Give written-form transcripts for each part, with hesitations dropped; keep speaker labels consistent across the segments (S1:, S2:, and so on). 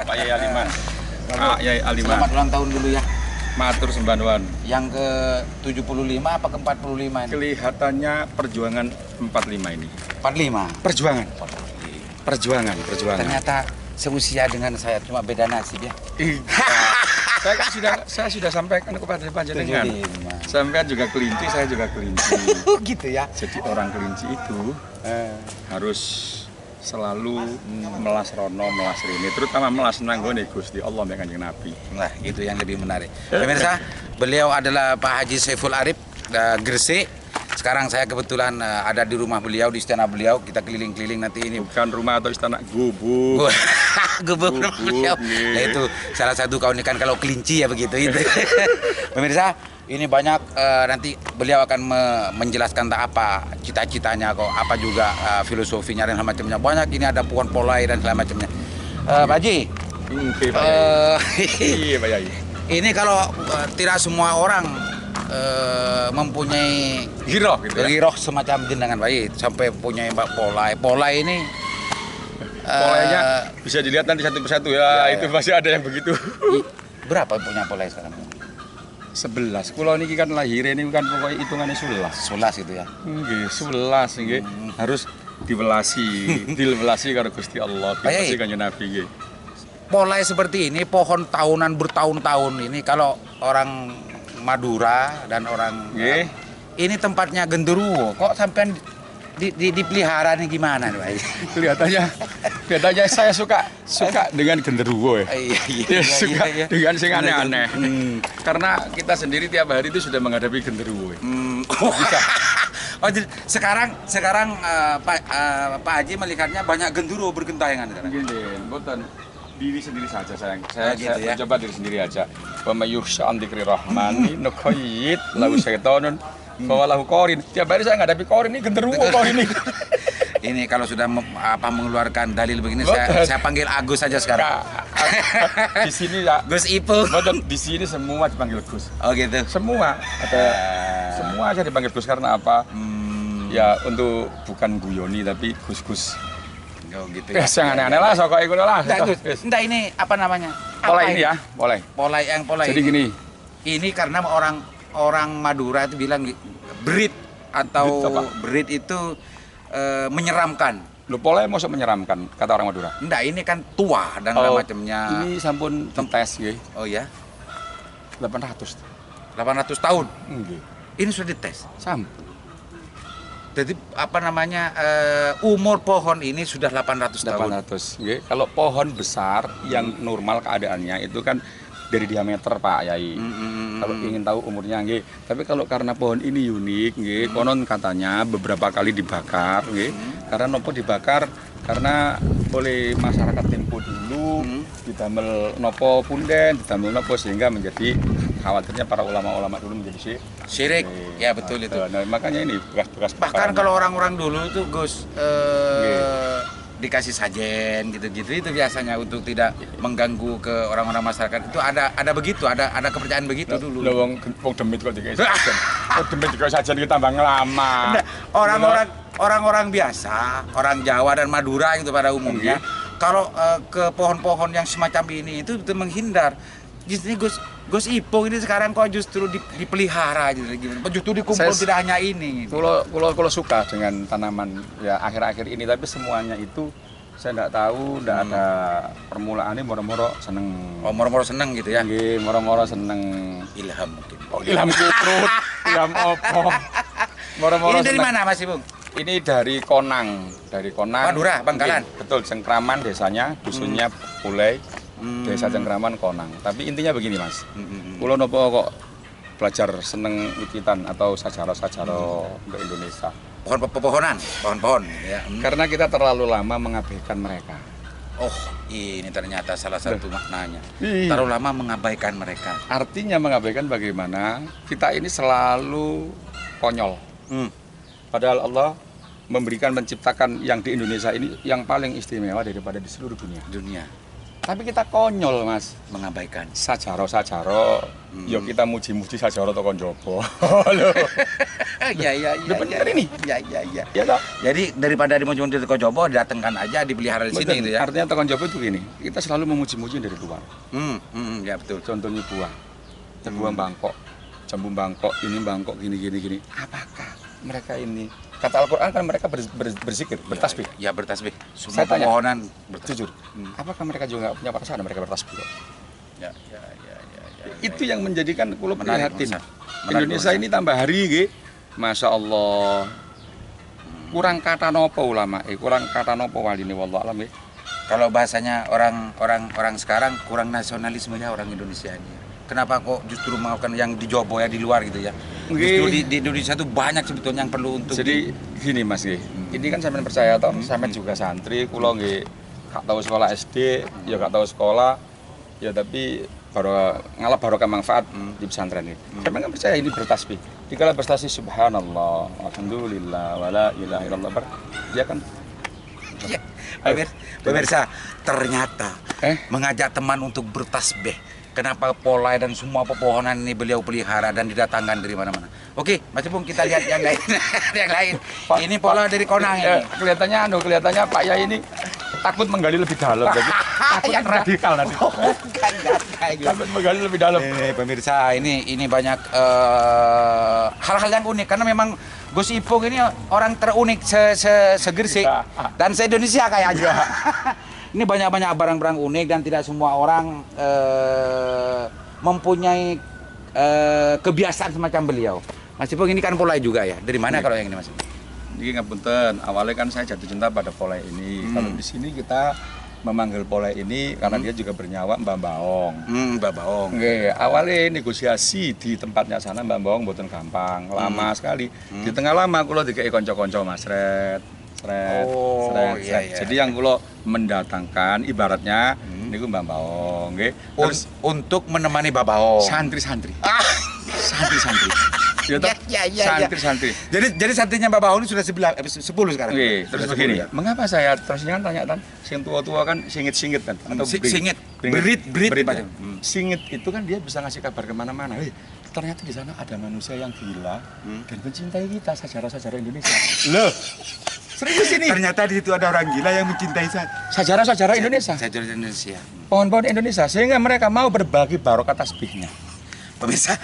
S1: Pak Yai Aliman. Pak Yai Aliman.
S2: Selamat ulang tahun dulu ya.
S1: Matur sembanuan.
S2: Yang ke 75 apa ke 45 ini?
S1: Kelihatannya perjuangan 45 ini.
S2: 45.
S1: Perjuangan. Perjuangan.
S2: Ternyata seusia dengan saya, cuma beda nasib ya.
S1: Iya. saya sudah sampaikan kepada panjenengan.
S2: 75.
S1: Sampean juga kelinci, saya juga kelinci.
S2: Gitu ya.
S1: Jadi orang kelinci itu harus selalu melas rono, melas rini, terutama melas nanggone Gusti Allah dan Kanjeng Nabi.
S2: Nah, itu yang lebih menarik. Pemirsa, beliau adalah Pak Haji Saiful Arif Gresik. Sekarang saya kebetulan ada di rumah beliau, di istana beliau. Kita keliling-keliling nanti ini.
S1: Bukan rumah atau istana, gubuk.
S2: Gubuk beliau. Nah, itu salah satu keunikan kalau kelinci ya begitu itu. Pemirsa, ini banyak nanti beliau akan menjelaskan tentang apa cita-citanya kok, apa juga filosofinya dan segala macamnya. Banyak ini ada pohon polai dan segala macamnya. Pak Haji.
S1: Iya, Pak Yai.
S2: Ini kalau tidak semua orang mempunyai
S1: Giroh gitu ya.
S2: giroh semacam jenengan Pak Haji, sampai punya Mbak polai. Polai ini
S1: Polainya bisa dilihat nanti satu persatu ya, itu masih ada yang begitu.
S2: berapa punya polai sekarang?
S1: 11. Kulo niki kan lahir ini kan pokoknya hitungannya 11.
S2: 11 itu ya.
S1: Nggih, 11 nggih. Harus dilewelasi karo Gusti Allah, dilewelasi Kanjeng Nabi nggih.
S2: Polai seperti ini, pohon tahunan bertahun-tahun ini kalau orang Madura dan orang ini tempatnya genderuwo. Kok sampean dipelihara nih gimana nih, Pak?
S1: Kelihatannya saya suka dengan genderuwo ya.
S2: Iya.
S1: Dengan sing aneh-aneh. Karena kita sendiri tiap hari itu sudah menghadapi genderuwo. Bisa.
S2: Oh, jadi sekarang Pak Haji melihatnya banyak genderuwo bergentayangan sekarang.
S1: Gini, mboten diri sendiri saja sayang.
S2: Saya gitu ya.
S1: Mencoba diri sendiri aja. Wa may yukhsha an dzikri rahmani nuqayyid lahu syaitonun bahwa lahu korin. Tiap hari saya nggadapi korin ini genderuwo korin ini.
S2: Ini kalau sudah mengeluarkan dalil begini saya panggil Agus saja sekarang.
S1: Di sini ya.
S2: Gus Ipul.
S1: Betul, di sini semua dipanggil Gus.
S2: Oh gitu.
S1: Semua semua aja dipanggil Gus karena apa? Ya untuk bukan guyoni tapi Gus-gus.
S2: Oh gitu ya.
S1: Yang aneh-aneh lah sokoke ngono lah.
S2: Entah ini apa namanya?
S1: Polai ini ya, polai.
S2: Polai.
S1: Jadi gini.
S2: Ini karena orang Madura itu bilang berit atau berit itu menyeramkan.
S1: Lu polai mosok menyeramkan kata orang Madura.
S2: Enggak, ini kan tua dan macamnya.
S1: Ini sampun dites nggih.
S2: Oh ya.
S1: 800
S2: tahun.
S1: Nggih.
S2: Ini sudah dites.
S1: Sampun.
S2: Jadi apa namanya umur pohon ini sudah 800 tahun.
S1: 800 nggih. Kalau pohon besar yang normal keadaannya itu kan dari diameter Pak Yai. Kalau ingin tahu umurnya nggih. Tapi kalau karena pohon ini unik nggih, konon katanya beberapa kali dibakar nggih. Karena nopo dibakar karena oleh masyarakat tempo dulu didamel nopo punden, didamel nopo sehingga menjadi khawatirnya para ulama-ulama dulu menjadi
S2: syirik. Ya betul itu.
S1: Nah, makanya ini bekas-bekas
S2: bahkan kalau orang-orang dulu itu Gus dikasih sajen gitu-gitu itu biasanya untuk tidak mengganggu ke orang-orang masyarakat. Itu ada begitu, ada kepercayaan begitu dulu.
S1: Lah wong demit kok dikasih sajen. Kok demit dikasih sajen kita tambah ngelama.
S2: Orang-orang biasa, orang Jawa dan Madura itu pada umumnya kalau ke pohon-pohon yang semacam ini itu betul menghindar. Justru Gus Ipung ini sekarang kok justru dipelihara gitu gimana? Justru dikumpul tidak hanya ini. Gitu.
S1: Kalau suka dengan tanaman ya akhir-akhir ini, tapi semuanya itu saya tidak tahu, tidak ada permulaannya moro-moro seneng.
S2: Oh, moro-moro seneng gitu ya?
S1: Nggih, moro-moro seneng.
S2: Ilham mungkin.
S1: Oh, ilham kutrut. Ilham opo? Moro-moro
S2: ini dari mana Mas Ipung?
S1: Ini dari Konang,
S2: Madura, Bangkalan.
S1: Betul, Cengkraman desanya, dusunnya Pulai. Desa Cengkraman Konang. Tapi intinya begini Mas, kulo nopo kok belajar seneng wikitan atau sajaro-sajaro untuk Indonesia. Pohon-pohon ya. Karena kita terlalu lama mengabaikan mereka.
S2: Oh, ini ternyata salah satu maknanya. Terlalu lama mengabaikan mereka.
S1: Artinya mengabaikan bagaimana kita ini selalu konyol. Padahal Allah menciptakan yang di Indonesia ini yang paling istimewa daripada di seluruh dunia. Tapi kita konyol Mas,
S2: Iya, iya, iya.
S1: Udah bener ini.
S2: Iya, iya, iya.
S1: Ya toh?
S2: Jadi daripada di Mojojobo datangkan aja dipelihara di sini gitu ya.
S1: Artinya Tekon Jowo itu gini, kita selalu memuji-muji dari luar.
S2: Ya betul.
S1: Contohnya buah. Buah Bangkok, jambu Bangkok, ini Bangkok gini. Apakah mereka ini? Kata Al-Qur'an kan mereka berzikir, bertasbih.
S2: Ya bertasbih.
S1: Saya
S2: Semua
S1: tanya,
S2: pepohonan
S1: jujur, apakah mereka juga nggak punya perasaan mereka bertasbih?
S2: Ya.
S1: Itu yang menjadikan kulo
S2: Menarik,
S1: prihatin.
S2: Mas.
S1: Indonesia ini tambah hari nggih. Masya Allah. Kurang kata nopo ulama, kurang kata nopo waline wallah alam nggih.
S2: Kalau bahasanya orang sekarang kurang nasionalisme ya orang Indonesia ini. Kenapa kok justru melakukan yang di Jobo ya di luar gitu ya? Justru di Indonesia tuh banyak sebetulnya yang perlu untuk.
S1: Jadi gini Mas nggih. Ini kan sampean percaya toh, sampean juga santri, kulo nggih gak tahu sekolah SD, ya gak tahu sekolah. Ya tapi baru ngalap barokah manfaat di pesantren ini. Sampean kan percaya ini bertasbih. Dikala bertasbih subhanallah, alhamdulillah, wala ilaha illallah. Dia kan
S2: Ya, pemirsa, ternyata mengajak teman untuk bertasbih. Kenapa pola dan semua pepohonan ini beliau pelihara dan didatangkan dari mana-mana. Oke, Mas Ipung, kita lihat yang lain. Yang lain. Ini pola dari Konang ini.
S1: Kelihatannya Pak Yai ini takut menggali lebih dalam. Jadi takut radikal nanti. Takut menggali lebih dalam.
S2: Pemirsa, ini banyak hal-hal yang unik karena memang Gus Ipung ini orang terunik se-Gresik dan se-Indonesia kayaknya. Ini banyak-banyak barang-barang unik dan tidak semua orang mempunyai kebiasaan semacam beliau. Mas Ipung ini kan polai juga ya. Dari mana kalau yang ini Mas?
S1: Ini ngapunten, awalnya kan saya jatuh cinta pada polai ini. Kalau di sini kita memanggil polai ini karena dia juga bernyawa Mbah Baong.
S2: Mbah Baong.
S1: Oke, awalnya negosiasi di tempatnya sana Mbah Baong mboten gampang, lama sekali. Di tengah lama kula dikei kanca-kanca Mas Red.
S2: Iya.
S1: Jadi yang kula mendatangkan ibaratnya niku Mbah Baong nggih.
S2: Terus untuk menemani Mbah Baong.
S1: Santri-santri. Santri-santri.
S2: Ya.
S1: Santri-santri.
S2: Jadi santrinya Mbah Baong ini sudah 10 sekarang.
S1: Oke, terus begini. Mengapa saya terus kan tanya kan, sing tua-tua kan singit-singit kan atau
S2: Singit,
S1: berit.
S2: Pak.
S1: Singit itu kan dia bisa ngasih kabar kemana-mana. Ternyata di sana ada manusia yang gila dan mencintai kita, sajarah-sajarah Indonesia. Loh, serius ini.
S2: Ternyata di situ ada orang gila yang mencintai
S1: Sajarah-sajarah Indonesia.
S2: Sajarah Indonesia.
S1: Pohon-pohon Indonesia sehingga mereka mau berbagi barokah tasbihnya.
S2: Pemirsa,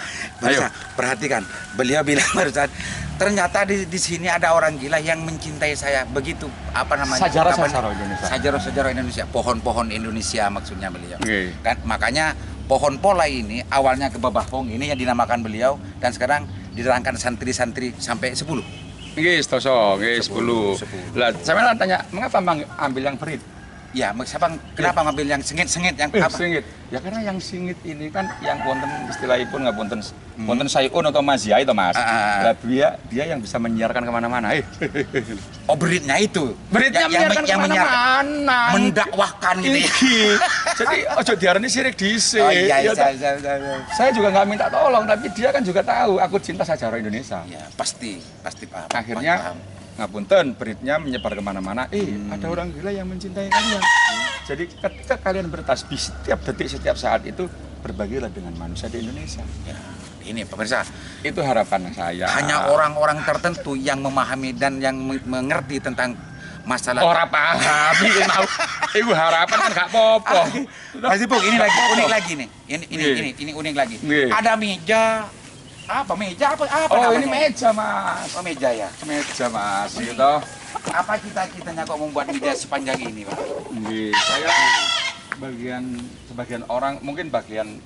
S2: perhatikan. Beliau bilang barusan, ternyata di sini ada orang gila yang mencintai saya. Begitu apa namanya?
S1: Sajarah-sajarah Indonesia.
S2: Sajarah-sajarah Indonesia, pohon-pohon Indonesia maksudnya beliau.
S1: Okay.
S2: Kan makanya pohon pola ini awalnya ke Babahong ini yang dinamakan beliau dan sekarang diterangkan santri-santri sampai 10.
S1: Nggih, stoso, nggih 10. Lah, saya tanya, mengapa ambil yang berit?
S2: Ya, kenapa ngambil yang sengit-sengit yang apa?
S1: Sengit. Ya karena yang sengit ini kan yang wonten istilahipun nggak wonten sayun atau mazia itu Mas. Lah dia yang bisa menyiarkan kemana-mana.
S2: Oh, beritnya itu.
S1: Beritnya menyiarkan kemana-mana.
S2: Mendakwahkan gitu ya.
S1: Jadi ojo diarani sirik dhisik.
S2: Oh iya.
S1: Saya juga nggak minta tolong, tapi dia kan juga tahu aku cinta sajarah Indonesia.
S2: Ya, pasti paham.
S1: Akhirnya ngapunten, beritnya menyebar kemana-mana. Ada orang gila yang mencintai kalian. Jadi ketika kalian bertasbih setiap detik, setiap saat itu berbagilah dengan manusia di Indonesia.
S2: Ya, ini pemirsa,
S1: itu harapan saya.
S2: Hanya orang-orang tertentu yang memahami dan yang mengerti tentang masalah.
S1: Orang paham, itu harapan kan gak apa-apa.
S2: Mas Ipung, ini lagi unik lagi nih. Ini unik lagi. Ada meja. Apa meja apa
S1: oh
S2: namanya?
S1: Ini meja Mas.
S2: Oh meja ya.
S1: Meja Mas gitu.
S2: Apa cita-citanya kok membuat meja sepanjang ini Pak?
S1: Saya sebagian orang, mungkin bagian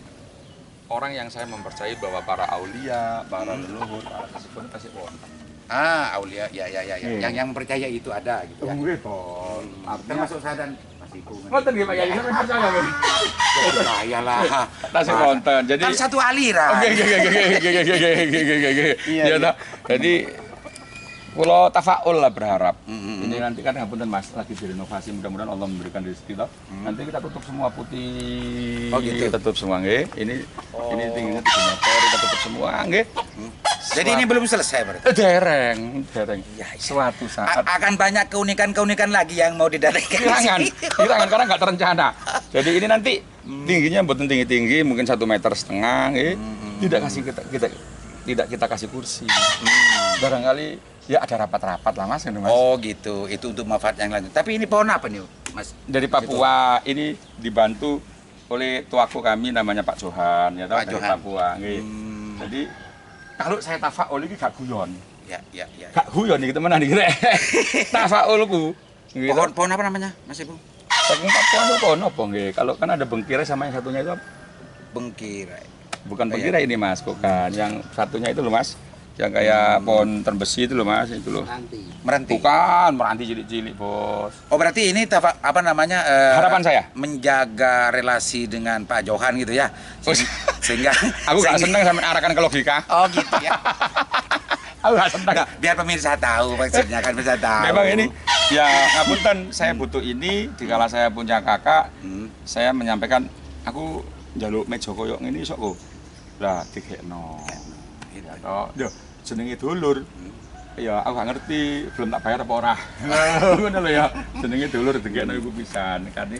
S1: orang yang saya mempercayai bahwa para aulia, para leluhur, para kasih wonten.
S2: Aulia, ya. Yang percaya itu ada gitu ya. Termasuk saya dan Mas Ipung.
S1: Wonten nggih Pak Yai, sampeyan percaya nggih?
S2: Percayalah.
S1: Tasik wonten. Jadi
S2: kan satu aliran.
S1: Oke. Iya. Jadi kula tafaul lah berharap. Ini nanti kan ngapunten Mas lagi direnovasi, mudah-mudahan Allah memberikan rezeki toh. Nanti kita tutup semua putih.
S2: Oh gitu.
S1: Kita tutup semua nggih. Ini tingginya 3 meter, kita tutup semua nggih.
S2: Jadi ini belum selesai berarti?
S1: Dereng.
S2: Ya.
S1: Suatu saat
S2: akan banyak keunikan-keunikan lagi yang mau didatangkan.
S1: Kirangan karena nggak terencana. Jadi ini nanti tingginya mboten tinggi-tinggi, mungkin 1,5 meter nggih. Tidak kita kasih kursi. barangkali ya ada rapat-rapat lah Mas, gitu, Mas.
S2: Oh gitu, itu untuk manfaat yang lain. Tapi ini pohon apa nih Mas?
S1: Dari Papua ini dibantu oleh tuaku kami namanya Pak Johan, ya
S2: Pak
S1: dari
S2: Johan.
S1: Papua. Nggih. Jadi kalau saya tafaul iki gak guyon.
S2: Ya.
S1: Gak guyon iki temenan iki rek. Tafaulku. Nggih.
S2: Pohon apa namanya, Mas Ibu?
S1: Saking Papua itu pohon apa nggih? Kalau kan ada bengkirai sama yang satunya itu apa?
S2: Bengkirai.
S1: Bukan
S2: Oh, iya.
S1: bengkirai ini Mas, bukan. Yang satunya itu loh Mas. Yang kayak pohon terbesi itu loh Mas, itu loh.
S2: Meranti.
S1: Bukan, meranti cilik-cilik, Bos.
S2: Oh berarti ini apa namanya?
S1: Harapan saya.
S2: Menjaga relasi dengan Pak Johan gitu ya. Sehingga
S1: Aku gak seneng sampai arahkan ke logika.
S2: Oh gitu ya.
S1: Aku gak seneng.
S2: Nah, biar pemirsa tahu maksudnya kan bisa tahu.
S1: Memang ini ya ngapunten saya butuh ini dikala saya punya kakak, saya menyampaikan aku njaluk meja koyo ngene iso kok. Lah digekno. Ya toh, yo jenenge dulur. Ya aku gak ngerti, belum tak bayar apa ora. Ngono lho ya. Jenenge dulur digekno ibu pisan. Kan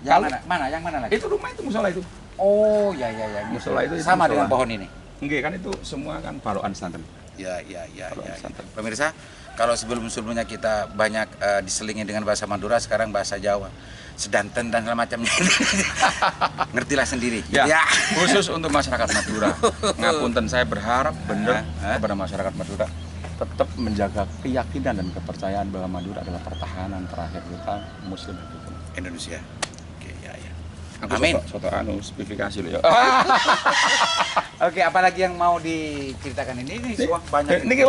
S2: Yang mana? Yang mana lagi?
S1: itu rumah itu musola itu.
S2: Oh ya.
S1: Musola itu
S2: Sama
S1: musola.
S2: dengan pohon ini.
S1: Enggak kan itu semua kan barokan santen.
S2: Ya.
S1: Kalau santan.
S2: Pemirsa, kalau sebelum-sebelumnya kita banyak diselingi dengan bahasa Madura, sekarang bahasa Jawa. Sedanten dan segala macamnya. Ngertilah sendiri.
S1: Ya, khusus untuk masyarakat Madura. Ngapunten saya berharap benar kepada masyarakat Madura tetap menjaga keyakinan dan kepercayaan bahwa Madura adalah pertahanan terakhir kita muslim itu.
S2: Indonesia. Oke, ya.
S1: Aku
S2: Amin.
S1: soto anu spesifikasi loh ya.
S2: Oke, apalagi yang mau diceritakan ini semua banyak.
S1: Niki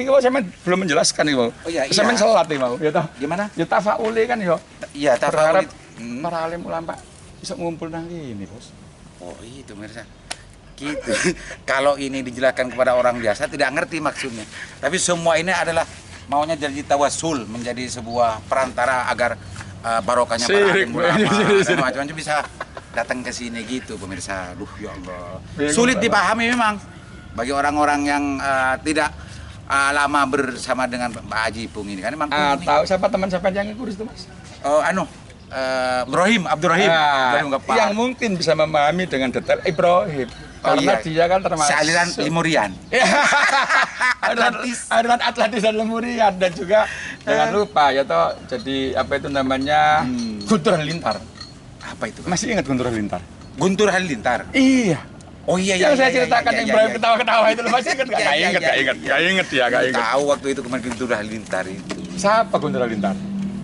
S1: mau saya belum menjelaskan nih mau.
S2: Oh iya.
S1: Saya salat nih mau, ya toh.
S2: Gimana?
S1: Ya tafaule kan ya.
S2: Iya,
S1: Berharap
S2: tafaul.
S1: para alim ulama bisa ngumpul nang ini, Bos.
S2: Oh, itu pemirsa. Gitu. Kalau ini dijelaskan kepada orang biasa tidak ngerti maksudnya. Tapi semua ini adalah maunya jadi tawasul, menjadi sebuah perantara agar barokahnya para
S1: Sirik,
S2: alim ulama
S1: sirik.
S2: dan macam-macam bisa datang ke sini gitu pemirsa. Duh ya Allah.
S1: Bingung
S2: Sulit
S1: banget.
S2: dipahami memang bagi orang-orang yang tidak lama bersama dengan Pak Haji Ipung ini kan memang ini.
S1: Tahu siapa teman siapa yang kurus itu, Mas?
S2: Abdurrahim. Ibrahim Gapar.
S1: Yang mungkin bisa memahami dengan detail Ibrahim. Karena
S2: iya.
S1: dia kan termasuk
S2: Sealiran Lemurian.
S1: aliran Atlantis dan Lemurian dan juga jangan lupa ya toh jadi apa itu namanya Guntur Halilintar.
S2: Apa itu?
S1: Masih ingat Guntur Halilintar?
S2: Guntur Halilintar.
S1: Iya.
S2: Oh iya
S1: Yang saya ceritakan Ibrahim ketawa-ketawa itu masih ingat nggak?
S2: Iya,
S1: Nggak
S2: iya,
S1: ingat,
S2: iya,
S1: nggak ingat ya, nggak ingat.
S2: Tahu waktu itu kemarin Guntur Halilintar itu.
S1: Siapa Guntur Halilintar?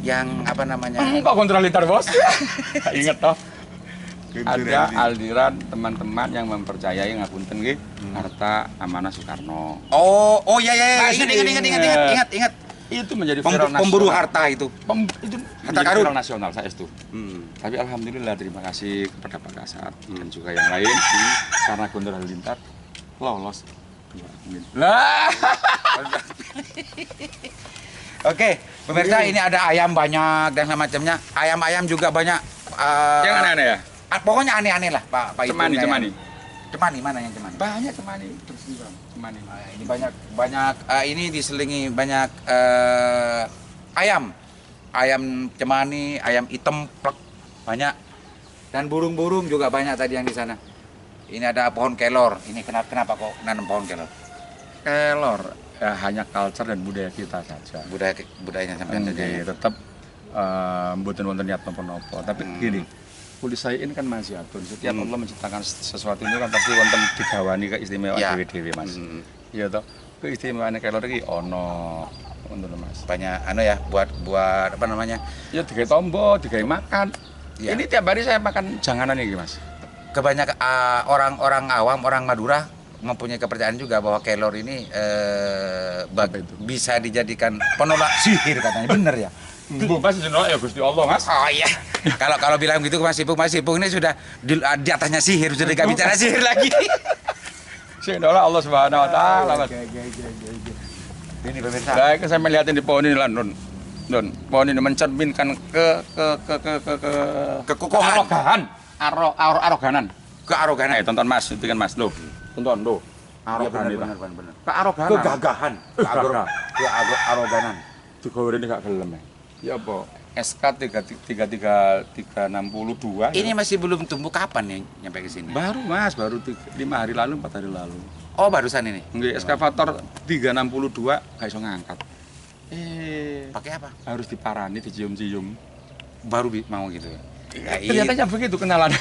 S2: Yang apa namanya?
S1: Kok Guntur Halilintar, Bos? Nggak ingat toh.
S2: Guntur
S1: Ada
S2: Halilintar.
S1: aliran teman-teman yang mempercayai ngapunten nggih harta amanah Soekarno.
S2: Oh iya.
S1: Masih
S2: Ingat.
S1: Itu menjadi viral nasional.
S2: Pemburu harta itu.
S1: Itu
S2: Harta
S1: menjadi
S2: karun.
S1: viral nasional saya itu. Tapi alhamdulillah terima kasih kepada Pak Kasat dan juga yang lain karena Guntur Halilintar lolos. Lah.
S2: Oke, pemirsa ini ada ayam banyak dan semacamnya. Ayam-ayam juga banyak.
S1: Yang aneh-aneh ya?
S2: Pokoknya aneh-aneh lah, Pak Ipung.
S1: Cemani.
S2: Cemani mana yang cemani?
S1: Banyak cemani. Cemani.
S2: Ini banyak ini diselingi banyak ayam cemani, ayam hitam plek, banyak dan burung-burung juga banyak tadi yang di sana. Ini ada pohon kelor. Ini kenapa kok nanam pohon kelor?
S1: Kelor ya, hanya culture dan budaya kita saja.
S2: Budayanya sampai
S1: Nggih, tetep mboten niat napa-napa. Tapi gini, kulit saya ini kan masyatun. Setiap Allah menciptakan sesuatu ini kan pasti wonten digawani keistimewaan
S2: Ya.
S1: dewe-dewe, Mas. Iya toh. Keistimewaan kelor iki ono ngono Mas.
S2: banyak ya buat apa namanya?
S1: Ya digawe tombo, digawe makan.
S2: Ya.
S1: Ini tiap hari saya makan janganan iki, Mas.
S2: Kebanyakan orang-orang awam, orang Madura mempunyai kepercayaan juga bahwa kelor ini bisa dijadikan penolak sihir katanya. Bener ya?
S1: Bu, Mas jenenge ya Gusti Allah, Mas.
S2: Oh iya. Kalau bilang gitu Mas Ipung ini sudah di atasnya sihir, sudah gak bicara sihir lagi.
S1: Sing nolak Allah Subhanahu wa taala, Mas.
S2: Ini pemirsa.
S1: Baik, saya melihatin di pohon ini lah, Nun. Pohon ini mencerminkan
S2: Kekokohan.
S1: aroganan.
S2: Kearoganan.
S1: Tonton Mas, itu kan Mas, loh. Tonton, loh. Arogan itu.
S2: benar.
S1: Kearoganan.
S2: Kegagahan. Kearoganan.
S1: Digawe ini gak gelem ya. Ya apa? SK 33362.
S2: Ini masih belum tumbuh kapan nih nyampe ke sini?
S1: Baru Mas, baru 5 hari lalu, 4 hari lalu.
S2: Oh, barusan ini.
S1: Nggih, eskavator 362 gak iso ngangkat.
S2: Pakai apa?
S1: Harus diparani, dicium-cium.
S2: Baru mau gitu. Ya,
S1: Ternyata yang begitu kenalan.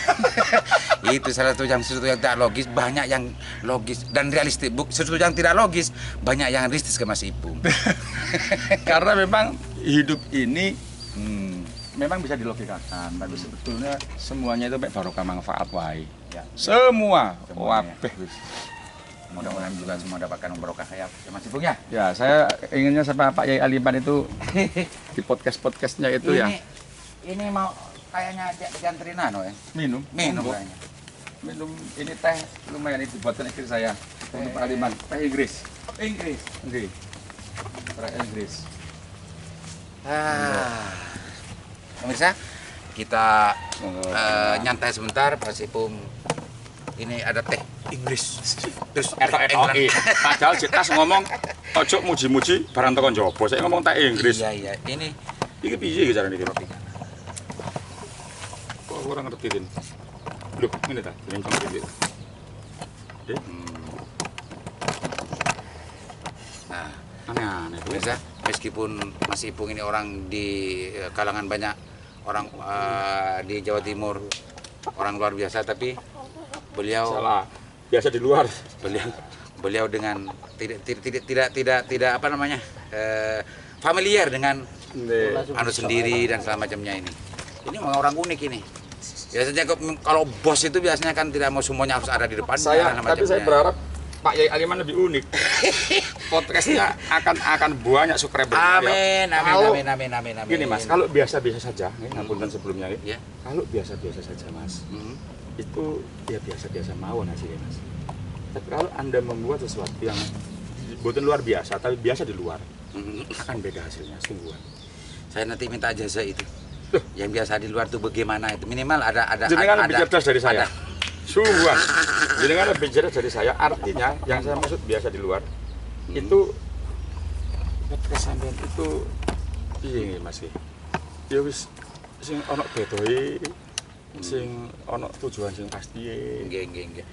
S2: itu salah satu sesuatu yang tidak logis, banyak yang logis dan realistis. Sesuatu yang tidak logis, banyak yang realistis ke Mas Ipung.
S1: Karena memang hidup ini memang bisa dilogikakan, tapi sebetulnya semuanya itu baik barokah manfaat wae.
S2: Ya.
S1: Semua
S2: Semuanya.
S1: wabeh wis.
S2: Mudah-mudahan juga semua dapatkan barokah ya Mas Ipung ya.
S1: Ya, saya inginnya sama Pak Yai Aliman itu di podcast-podcastnya itu ya.
S2: Ini mau kayaknya dianterin ya.
S1: Minum
S2: Minum
S1: monggo.
S2: kayaknya.
S1: Minum ini teh lumayan itu buatan istri saya. Untuk Pak Aliman, teh Inggris.
S2: Inggris.
S1: Nggih. Teh Inggris.
S2: Pemirsa, kita
S1: Monggo.
S2: nyantai sebentar Mas Ipung. Ini ada teh Inggris. Terus
S1: Etok-etok padahal jelas ngomong ojo muji-muji barang tekan jopo. Saya ngomong teh Inggris.
S2: Iya, ini
S1: Iki piye iki carane iki?
S2: kopi.
S1: Kok kurang ngerti Din. Loh, ini ta, rencong iki. Deh,
S2: Nah,
S1: aneh-aneh.
S2: pemirsa, meskipun Mas Ipung ini orang di kalangan banyak orang di Jawa Timur, orang luar biasa, tapi beliau
S1: Salah. Biasa di luar.
S2: beliau dengan tidak apa namanya familiar dengan anu sendiri dan segala macamnya ini. Ini memang orang unik ini. Biasanya kalau bos itu biasanya kan tidak mau semuanya harus ada di depan.
S1: Tapi saya berharap Pak Yai Aliman lebih unik. Podcastnya akan banyak subscriber.
S2: Amin.
S1: Gini Mas, kalau biasa-biasa saja, ngapunten sebelumnya
S2: Ya.
S1: kalau biasa-biasa saja Mas, itu ya biasa-biasa mawon hasilnya Mas. Tapi kalau Anda membuat sesuatu yang bukan luar biasa, tapi biasa di luar, akan beda hasilnya, sungguhan.
S2: Saya nanti minta jasa itu. Yang biasa di luar itu bagaimana itu? Minimal ada
S1: Jenengan lebih cerdas dari saya.
S2: ada.
S1: Sungguhan. Jenengan lebih cerdas dari saya. Artinya yang saya maksud biasa di luar itu podcast sampean itu piye Mas? Ya wis sing ana bedoe, sing ana tujuan sing pasti.
S2: Nggih.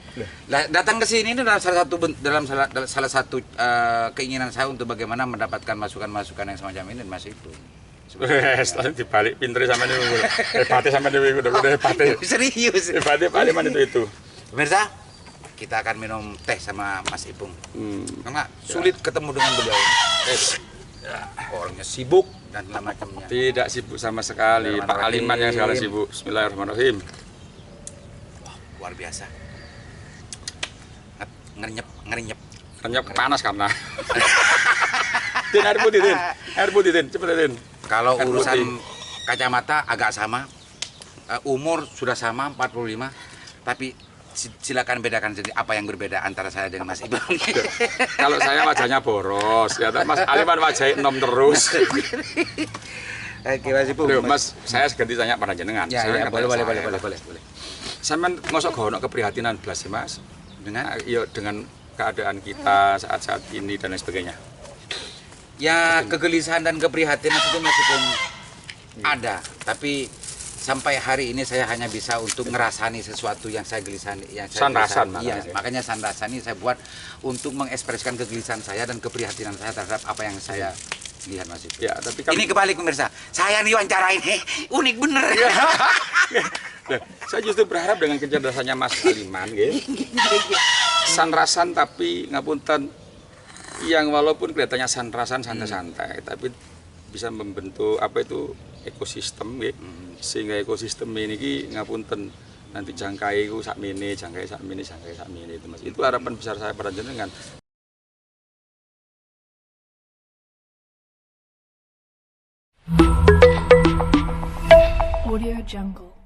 S2: Lah, datang ke sini itu dalam salah satu keinginan saya untuk bagaimana mendapatkan masukan-masukan yang semacam ini Mas itu.
S1: Setelah dibalik pinter sampean niku. Hebatnya sampean niku udah hebatnya.
S2: Serius.
S1: Hebatnya Pak Aliman itu.
S2: Pemirsa, kita akan minum teh sama Mas Ipung. Karena sulit ketemu dengan beliau. Orangnya sibuk dan segala macamnya.
S1: Tidak sibuk sama sekali. Pak Aliman yang segala sibuk. Bismillahirrahmanirrahim.
S2: Wah, luar biasa. Ngerenyep.
S1: Ternyata panas karena. Din, air putih, Din. Air putih, Din. Cepet, Din.
S2: Kalau
S1: Air
S2: urusan
S1: putih.
S2: kacamata agak sama. Umur sudah sama 45. Tapi silakan bedakan jadi apa yang berbeda antara saya dengan Mas Ipung.
S1: Kalau saya wajahnya boros, ya Mas Aliman wajahnya enom terus.
S2: Oke, Mas Ipung.
S1: Loh, Mas, saya ganti tanya pada jenengan.
S2: Ya,
S1: Saya
S2: boleh.
S1: katanya saya. Sampean ngosok gono keprihatinan belas sih, Mas. Dengan keadaan kita saat-saat ini dan lain sebagainya.
S2: Ya, kegelisahan dan keprihatinan itu meskipun ada, tapi sampai hari ini saya hanya bisa untuk ngerasani sesuatu yang saya gelisani,
S1: Sandasan,
S2: Iya,
S1: makanya.
S2: makanya sandasan ini saya buat untuk mengekspresikan kegelisahan saya dan keprihatinan saya terhadap apa yang saya lihat Mas Ipung.
S1: Ya, tapi kan
S2: Ini kebalik pemirsa, saya diwawancara ini unik bener.
S1: Nah, saya justru berharap dengan kecerdasannya Mas Aliman, sanrasan tapi ngapunten yang walaupun kelihatannya sanrasan santai-santai, tapi bisa membentuk apa itu ekosistem, sehingga ekosistem ini ngapunten nanti jangkai itu sakmene itu Mas. Itu harapan besar saya pada jenengan.
S3: Audio Jungle.